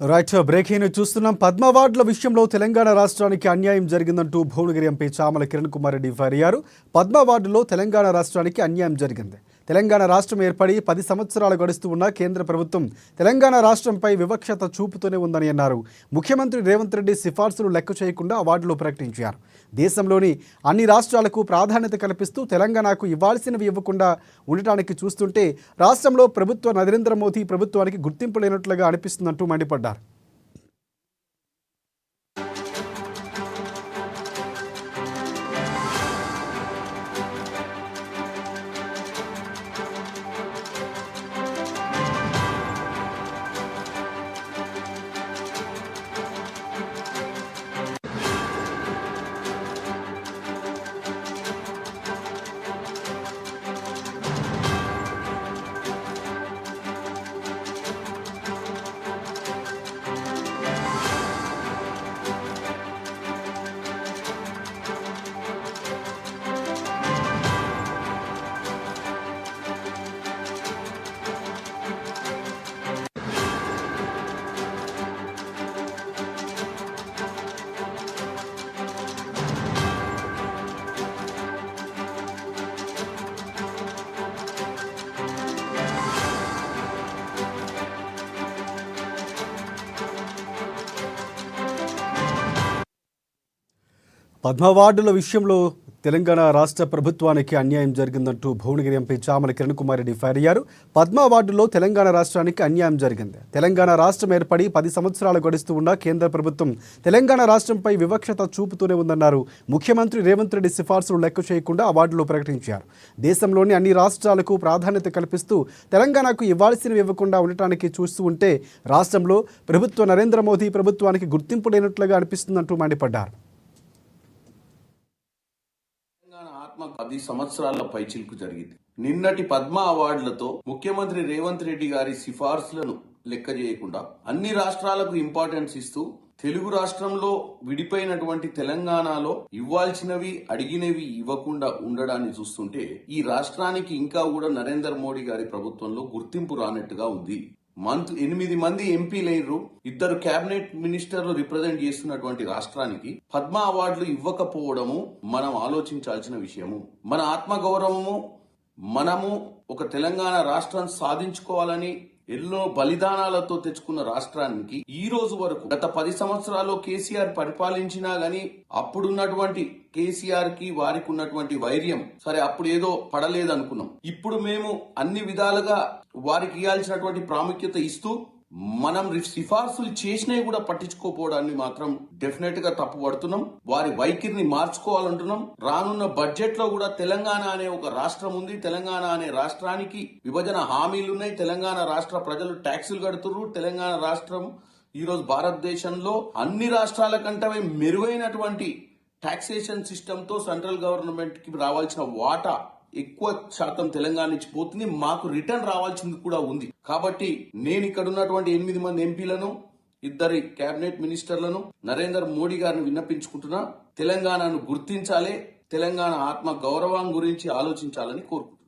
Right breaking చూస్తున్నాం. పద్మ అవార్డుల విషయంలో తెలంగాణ రాష్ట్రానికి అన్యాయం జరిగిందంటూ భువనగిరి ఎంపీ చామల కిరణ్ కుమార్ రెడ్డి ఫైర్ అయ్యారు. పద్మ అవార్డులో తెలంగాణ రాష్ట్రానికి అన్యాయం జరిగింది. తెలంగాణ రాష్ట్రం ఏర్పడి 10 సంవత్సరాలు గడుస్తూ ఉన్న కేంద్ర ప్రభుత్వం తెలంగాణ రాష్ట్రంపై వివక్షత చూపుతూనే ఉందని అన్నారు. ముఖ్యమంత్రి రేవంత్ రెడ్డి సిఫార్సులు లెక్క చేయకుండా అవార్డులు ప్రకటించారు. దేశంలోని అన్ని రాష్ట్రాలకు ప్రాధాన్యత కల్పిస్తూ తెలంగాణకు ఇవ్వాల్సినవి ఇవ్వకుండా ఉండటానికి చూస్తుంటే రాష్ట్రంలో నరేంద్ర మోదీ ప్రభుత్వానికి గుర్తింపు లేనట్లుగా అనిపిస్తుందంటూ మండిపడ్డారు. పద్మ అవార్డుల విషయంలో తెలంగాణ రాష్ట్ర ప్రభుత్వానికి అన్యాయం జరిగిందంటూ భువనగిరి ఎంపీ చామల కిరణ్ కుమార్ రెడ్డి ఫైర్ అయ్యారు. పద్మ అవార్డులో తెలంగాణ రాష్ట్రానికి అన్యాయం జరిగింది. తెలంగాణ రాష్ట్రం ఏర్పడి 10 సంవత్సరాలు గడుస్తూ ఉన్న కేంద్ర ప్రభుత్వం తెలంగాణ రాష్ట్రంపై వివక్షత చూపుతూనే ఉందన్నారు. ముఖ్యమంత్రి రేవంత్ రెడ్డి సిఫార్సులు లెక్క చేయకుండా అవార్డులు ప్రకటించారు. దేశంలోని అన్ని రాష్ట్రాలకు ప్రాధాన్యత కల్పిస్తూ తెలంగాణకు ఇవ్వాల్సినవి ఇవ్వకుండా ఉండటానికి చూస్తూ ఉంటే రాష్ట్రంలో నరేంద్ర మోదీ ప్రభుత్వానికి గుర్తింపు లేనట్లుగా అనిపిస్తుందంటూ మండిపడ్డారు. 10 సంవత్సరాల పైచిలుకు జరిగింది. నిన్నటి పద్మ అవార్డులతో ముఖ్యమంత్రి రేవంత్ రెడ్డి గారి సిఫార్సులను లెక్క చేయకుండా అన్ని రాష్ట్రాలకు ఇంపార్టెన్స్ ఇస్తూ తెలుగు రాష్ట్రంలో విడిపోయినటువంటి తెలంగాణలో ఇవ్వాల్సినవి అడిగినవి ఇవ్వకుండా ఉండడాన్ని చూస్తుంటే ఈ రాష్ట్రానికి ఇంకా కూడా నరేంద్ర మోడీ గారి ప్రభుత్వంలో గుర్తింపు రానట్టుగా ఉంది. 8 మంది ఎంపీలైనరు, 2 కేబినెట్ మినిస్టర్లు రిప్రజెంట్ చేస్తున్నటువంటి రాష్ట్రానికి పద్మ అవార్డులు ఇవ్వకపోవడము మనం ఆలోచించాల్సిన విషయము. మన ఆత్మగౌరవము, మనము ఒక తెలంగాణ రాష్ట్రం సాధించుకోవాలని ఎన్నో బలిదానాలతో తెచ్చుకున్న రాష్ట్రానికి ఈ రోజు వరకు గత 10 సంవత్సరాల్లో కేసీఆర్ పరిపాలించినా గాని అప్పుడున్నటువంటి కేసీఆర్ కి వారికి ఉన్నటువంటి వైర్యం సరే అప్పుడు ఏదో పడలేదనుకున్నాం. ఇప్పుడు మేము అన్ని విధాలుగా వారికి ఇవ్వాల్సినటువంటి ప్రాముఖ్యత ఇస్తూ మనం సిఫార్సులు చేసినవి కూడా పట్టించుకోకపోవడాన్ని మాత్రం డెఫినెట్ గా తప్పు పడుతున్నాం. వారి వైఖరిని మార్చుకోవాలంటున్నాం. రానున్న బడ్జెట్ లో కూడా తెలంగాణ అనే ఒక రాష్ట్రం ఉంది. తెలంగాణ అనే రాష్ట్రానికి విభజన హామీలున్నాయి. తెలంగాణ రాష్ట్ర ప్రజలు ట్యాక్సులు కడుతున్నారు. తెలంగాణ రాష్ట్రం ఈ రోజు భారతదేశంలో అన్ని రాష్ట్రాల కంటే మెరుగైనటువంటి టాక్సేషన్ సిస్టమ్ తో సెంట్రల్ గవర్నమెంట్ కి రావాల్సిన వాటా ఎక్కువ శాతం తెలంగాణ నుంచి పోతుంది. మాకు రిటర్న్ రావాల్సింది కూడా ఉంది. కాబట్టి నేను ఇక్కడ ఉన్నటువంటి 8 మంది ఎంపీలను, 2 కేబినెట్ మినిస్టర్లను నరేంద్ర మోడీ గారిని విన్నపించుకుంటున్నా. తెలంగాణను గుర్తించాలి, తెలంగాణ ఆత్మ గౌరవం గురించి ఆలోచించాలని కోరుకుంటున్నాను.